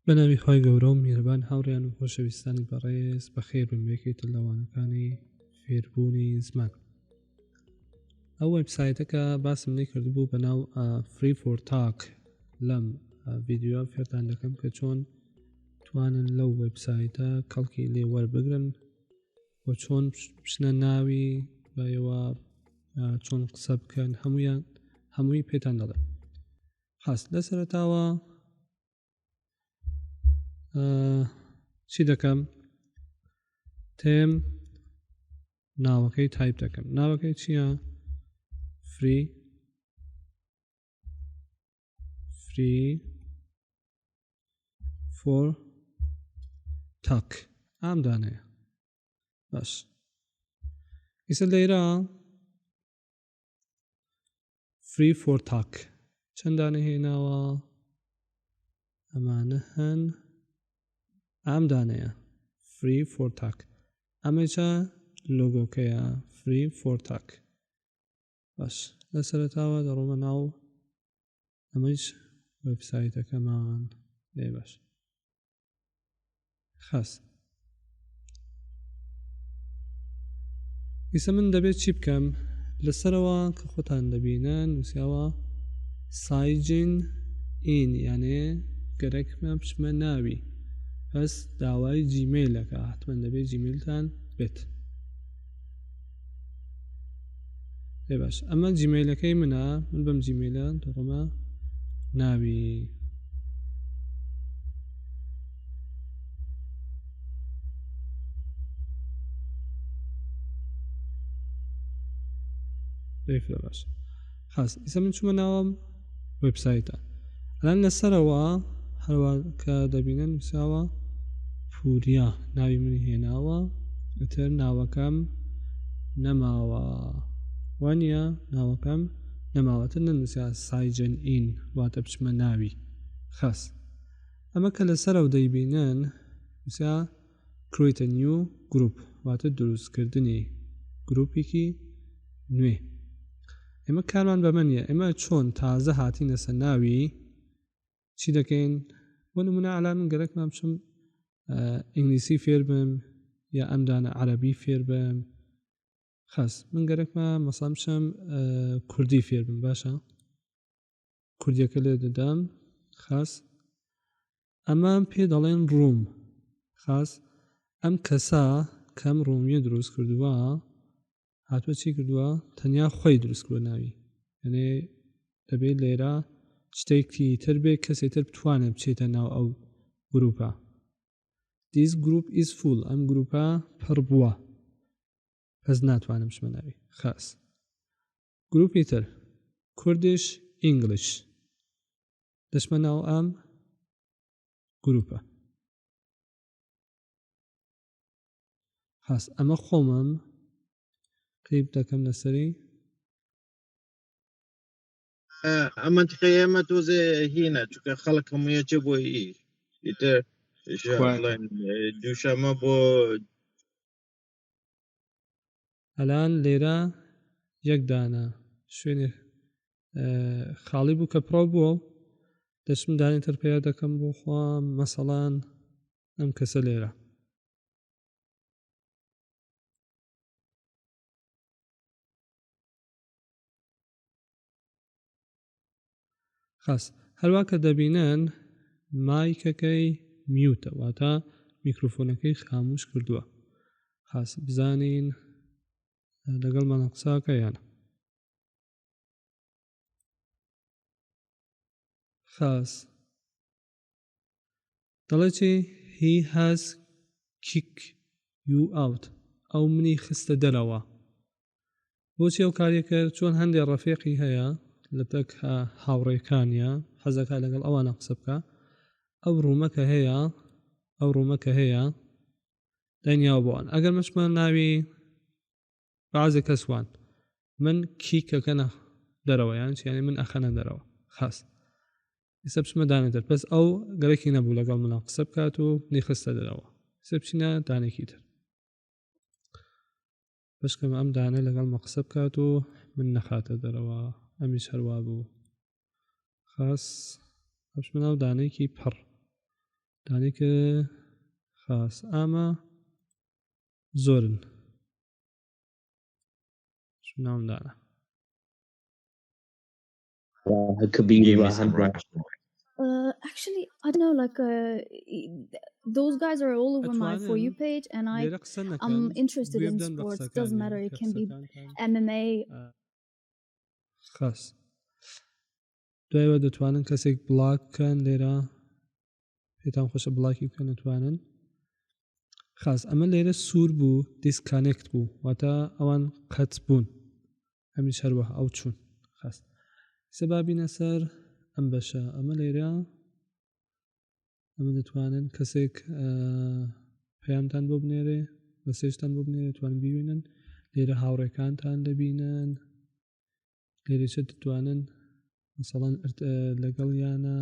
بەناوی خۆی گەورە و میهرەبان هاوڕێیان و خۆشەویستانی بەڕێز بەخێر بن بێکیتر لەوانەکانی فێربوونی زمان. ئەو وێبسایتەکە باسم لێ کردبوو بە ناو Free for Talk لەم ڤیدیۆ فێرتان دەکەم کە چۆن توانن لەو وێبسایتە کەڵکی لێ وەربگرن و چۆن بچنە ناوی بەەوە چۆن قسە بکەن هەمووی پێتان دەڵێن. خاست لە سەرەتاوە چی دەکەم تێم ناوەکەی تایپ دەکەم. ناوەکەی چییە؟ Free for Talk ئام دانەیە. باش ئیسە لێرە Free for Talk چەندانە هێناوە؟ ئەمانە هەن ئام دانەیە Free for Talk. ئەمەچە لۆگۆکەیە Free for Talk. باش لە سەرەتاوە دەڕۆمە ناو ئەمەش وێبسایتەکەمان لێ. باش خاص ئیسە من دەبێت چی بکەم لەسەرەوە کە خۆتان دەبینن نووسیاوە سایجین ئین، یانێ گەرەکمە بچمە ناوی، پس داوای جیمەیلەکە حتمما دەبێت جیمەیلتان بێت. باش ئەمە جیمەیلەکەی منە، من بەم جیمەیلە دەڕۆمە ناوی ڕێفرە. باش خاص ئیسە من چوومە ناوم وێبسایتە. ئەلان لەسەرەوە هەروە کە دەبینن نووساوە پوریا، ناوی منی هێناوە، ئەتر ناوەکەم نەماوە، وانە ناوەکەم نەماوەتر نەنووسیا سایجن ئین واتە بچمە ناوی. خاص ئەمە کە لەسەرە و دەیبینن نووسیا create a new group واتە دروستکردنی گروپێکی نوێ. ئێمە کارمان بەمە نیە، ئێمە چۆن تازە هاتینە سەر ناوی چی دەکەین؟ بۆ نمونە ئەلان من گەرەکمان بچم ئینگلیسی فێر بم یا ئەمدانە عەرەبی فێر بم. خاص من گەرەکمە مەسەڵەن بچم کوردی فێر بم. باشە کوردیەکە لێ دەدەم. خاص ئەمە پێ دەڵێن ڕووم. خاص ئەم کەسا کەم ڕوومیە دروست کردووە هاتووە چی کردووە؟ تەنیا خۆی دروست کردووە ناوی، یعنی دەبێت لێرە شتێکی تر بێ کەسێک تر بتوانێت بچێتە ناو ئەو گروپە. This group is full، ئەم گروپە پڕ بووە پس ناتوانم بچمە ناوی. خاص گروپی تر کوردیش ئینگلیش دەچمە ناو ئەم گروپە. خاص ئەمە خۆمم قیب دەکەم لەسەری ئەمە تقیەمە تۆزێ هینە چونکە خەڵک هەموویەکێ بۆ ئیتر دووشەمە بۆ ئەلان لێرە یەک دانە شوێنێ خاڵی بوو کە پڕۆ بووە و دەچم دانی تر پێیا دەکەم بۆ خۆم مەسەڵەن ئەم کەسە لێرە. خاص هەروە کە دەبینن مایکەکەی میوتە واتە میکرۆفۆنەکەی خاموش کردووە. خاص بزانین لەگەڵ مەڵە قساکە یانە. خاص دەڵێ چی he has kicked you out، ئەو منی خستە دەرەوە. بۆچی ئەو کاریە کرد؟ چۆن هەندێک ڕەفیقی هەیە لە تەک هاوڕێکانیە حەزەکە لەگەڵ ئەوانە قسە بکە، ئەو ڕوومەکە هەیە دەنیاو بۆوان. ئەگەر مەچمە ناوی بەعازێ کەسوان من کیکەکەنە دەرەوە، یانی من ئەخەنە دەرەوە. خاص ئیسە بچمە دانێتر پس ئەو گەرەکی نەبوو لەگەڵ منە قسە بکات و نیخستە دەرەوە. ئیسە بچینە دانێکی تر بەشکەم ئەم دانە لەگەڵ مە قسە بکات و من نەخاتە دەرەوە. ئەمیش هەروە بوو. خاص بچمە ناو دانەیەکی پڕ دانی کە خاص ئامە زۆرن ناومدانە It could be Give me some rational. Actually, I don't know. Like, those guys are all over my For You page, and لێرە قسە نەکەن I'm interested in بێبدەن بە sports. Doesn't قسەکانیان، matter. It کە can be قسەکانتان MMA. خاص دوایەوە دەتوانن کەسێک بڵاک بکەن لێرە پێتان خۆشە بڵاکی بکەن نەتوانن خاص ئەمە لێرە سوور بوو دیسکانێکت بوو واتە ئەوان قەت بوون هەمیش هەروەها ئەو چوون خاص سەبابینە سەر ئەم بەشە ئەمە لێرە ئەمە دەتوانن کەسێک پەیامتان بۆ بنێرێ مەسێجتان بۆ بنێرێ دەتوانن ببینن لێرە هاوڕێکانتان دەبینن لێرەچە دەتوانن مثڵەن لەگەڵ یانە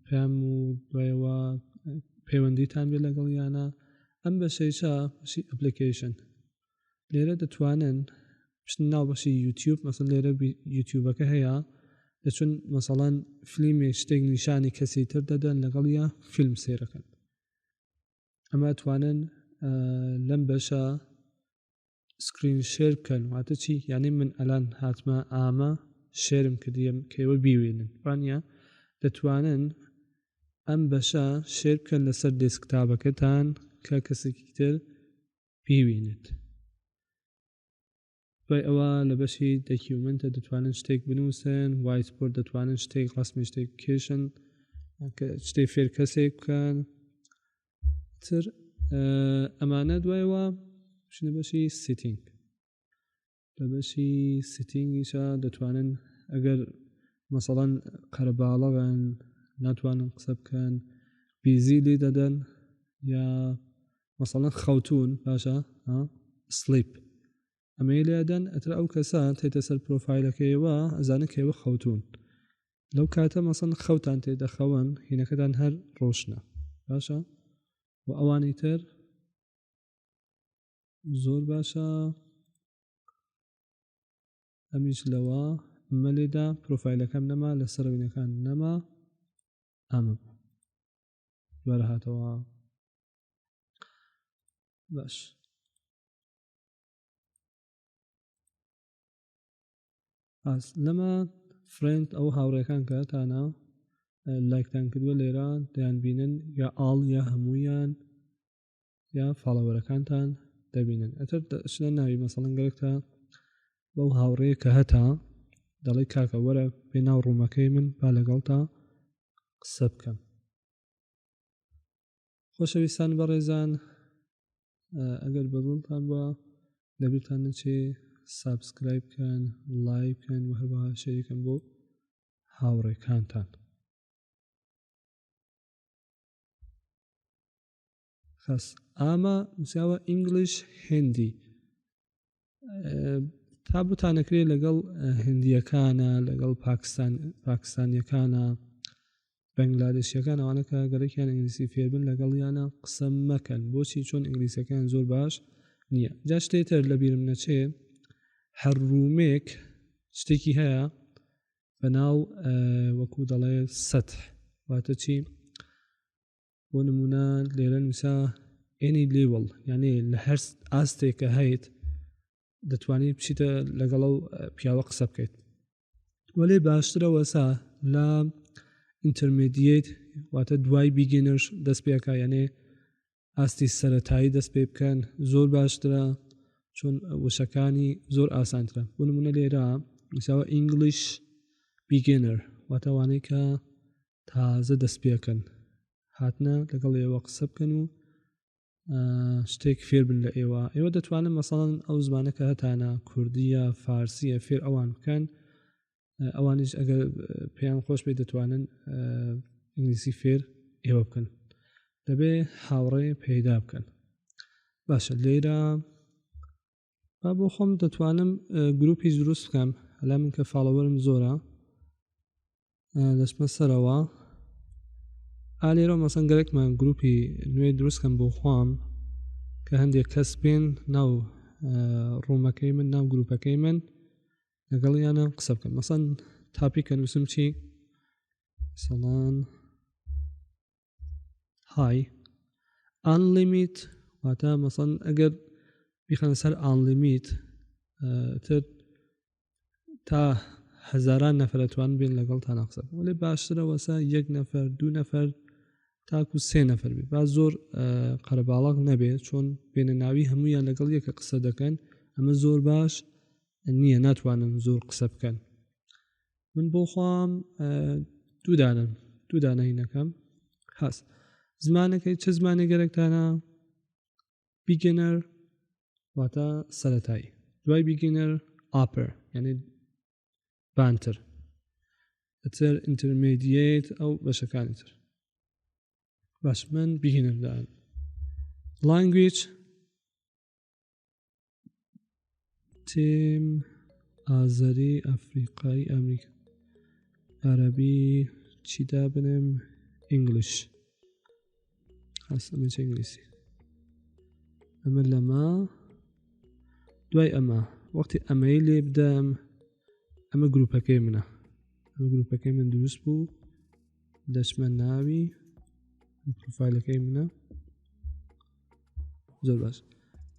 پێم و دوایەوە پەیوەندیتان بێ لەگەڵ یانە ئەم بەشەیشە بەشی ئەپلیکیشن لێرە دەتوانن بچن ناو بەشی یوتیوب مەسەڵەن لێرە یوتیوبەکە هەیە دەچون مەسەڵەن فیلمی شتێک نیشانی کەسی تر دەدەن لەگەڵ یا فیلم سێرەکەن ئەمە توانن لەم بەشە سکرین شێر بکەن واتە چی یعنی من ئەلان هاتمە ئامە شێرم کردیم کەوە بیوێنن وانە دەتوانن ئەم بەشە شێر بکەن لەسەر دێسکتابەکەتان کە کەسێکی تر بیوێنێت دوای ئەوە لە بەشی دەکیومنتە دەتوانن شتێک بنووسن وایتبۆرد دەتوانن شتێک ڕسمی شتێک کێشن شتێک فێر کەسێک بکەن تر ئەمانە دوایەوە شنە بەشی سیتینگ لە بەشی سیتینگیشە دەتوانن ئەگەر مەسەڵەن قەرەباڵەغن ناتوانن قسە بکەن بیزی لێ دەدەن یا مەسەڵەن خەوتون باشە سلیپ ئەمەی لێدەن ئەتر ئەو کەسە تێتە سەر پرۆفایلەکەیەوە ئەزانە کێوە خەوتون لەو کاتە مەسەڵەن خەوتان تێدەخەون هینەکەتان هەر ڕۆشنە باشە و ئەوانی تر زۆر باشە ئەمیش لەوە مەلێدا پرۆفایلەکەم نەما لە سەرەوینەکان نەما ئەمە دوارە هاتەوە باش لەمە فرێند ئەو هاوڕێکان کەتانە لایکتان کردووە لێرە دەیان بینن یا ئاڵ یا هەموویان یا فاڵەوەرەکانتان دەبینن ئەتر شنە ناوی مەسەڵەن گەرەکتە بەو هاوڕێ کە هەتا دەڵی کاکە وەرە پێ ناو ڕوومەکەی من با لەگەڵتا قسە بکەم خۆشەویستان بەڕێزان ئەگەر بەدڵتان بووە دەبێتان نەچێ سابسکرایب بکەن لایک بکەن و هەروەها شەریکەن بۆ هاوڕێکانتان خاص ئامە نووسیاوە ئینگلیش هندی تا بتانەکرێت لەگەڵ هندیەکانە لەگەڵ پاکستانیەکانە بەنگلادێشیەکان ئەوانە کە گەرەکیان ئینگلیسی فێربن لەگەڵیانە قسە مەکەن بۆچی چۆن ئینگلیسیەکان زۆر باش نییە جا شتێتر لە بیرم نەچێ هەر ڕوومێک شتێکی هەیە بەناو وەکو دەڵێ سەتح واتە چی بۆ نمونە لێرە نووسا ئێنی لێوڵ یعنی لە هەر ئاستێکە هەیت دەتوانیت بچیتە لەگەڵ و پیاوە قسە بکەیت وەلێ باشترەوە سا لە ئینتەرمێدیێت واتە دوای بیگینرش دەست پێکە یعنی ئاستی سەرەتایی دەست پێ بکەن زۆر باشترە چۆن وشەکانی زۆر ئاسانترە بۆ نمونە لێرە نووساوە ئینگلیش بیگینەر واتەوانەی کە تازە دەست پێکەن هاتنە لەگەڵ ئێوە قسە بکەن و شتێک فێر بن لە ئێوە دەتوانن مەسەڵەن ئەو زمانە کە هەتانە کوردیە فارسیە فێر ئەوان بکەن ئەوانیش ئەگەر پێیان خۆش پێ دەتوانن ئینگلیسی فێر ئێوە بکەن دەبێ هاوڕێ پەیدا بکەن باشە لێرە بۆ خۆم دەتوانم گروپیش دروست بکەم هەلا من کە فاڵەوەرم زۆرە دەچمە سەرەوە ئالێرە مەسەن گەرەکمان گروپی نوێ دروستکەم بۆ خۆم کە هەندێک کەس بێن ناو ڕوومەکەی من ناو گروپەکەی من لەگەڵیانە قسە بکەم مەسەن تاپیکە نووسم چی سەڵان هاي unlimit واتە مەسەڵەن ئەگەر بیخەنە سەر unlimit تر تا هەزاران نەفەر ئەتوان بێن لەگەڵ تا نەقسە وەلێ باشترەوە سا 1 نەفەر 2 نەفەر تاکو 3 نەفەر بێ با زۆر قەرەباڵغ نەبێت چۆن بێنە ناوی هەمویان لەگەڵ یەکە قسە دەکەن ئەمە زۆر باش نییە ناتوانن زۆر قسە بکەن من بۆ خۆم دوو دانەینەکەم خاص زمانەکەی چه زمانی گەرەکتانە beginner واتە سەرەتایی دوای beginner upper یعنی بانتر ئەتر intermediate ئەو بەشەکانی تر باش من beginner دان language تیم ئازەری ئەفریقایی ئەمریکا عربی چی دابنم English ئەمە چه ئینگلیسی ئەمە لەمە دوای ئەمە وەختی ئەمەی لێ بدەم ئەمە گروپەکەی منە ئەمە گروپەکەی من دروست بوو دەچمە ناوی پروفایلەکەی منە زۆر باش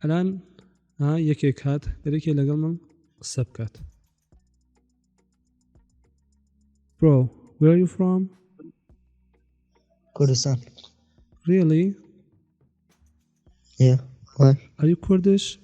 ئەلان یەکێک هات دەرێکی لەگەڵ من قسە بکات Bro, where are you from? Kurdistan. Really? Yeah. Why? Are you Kurdish?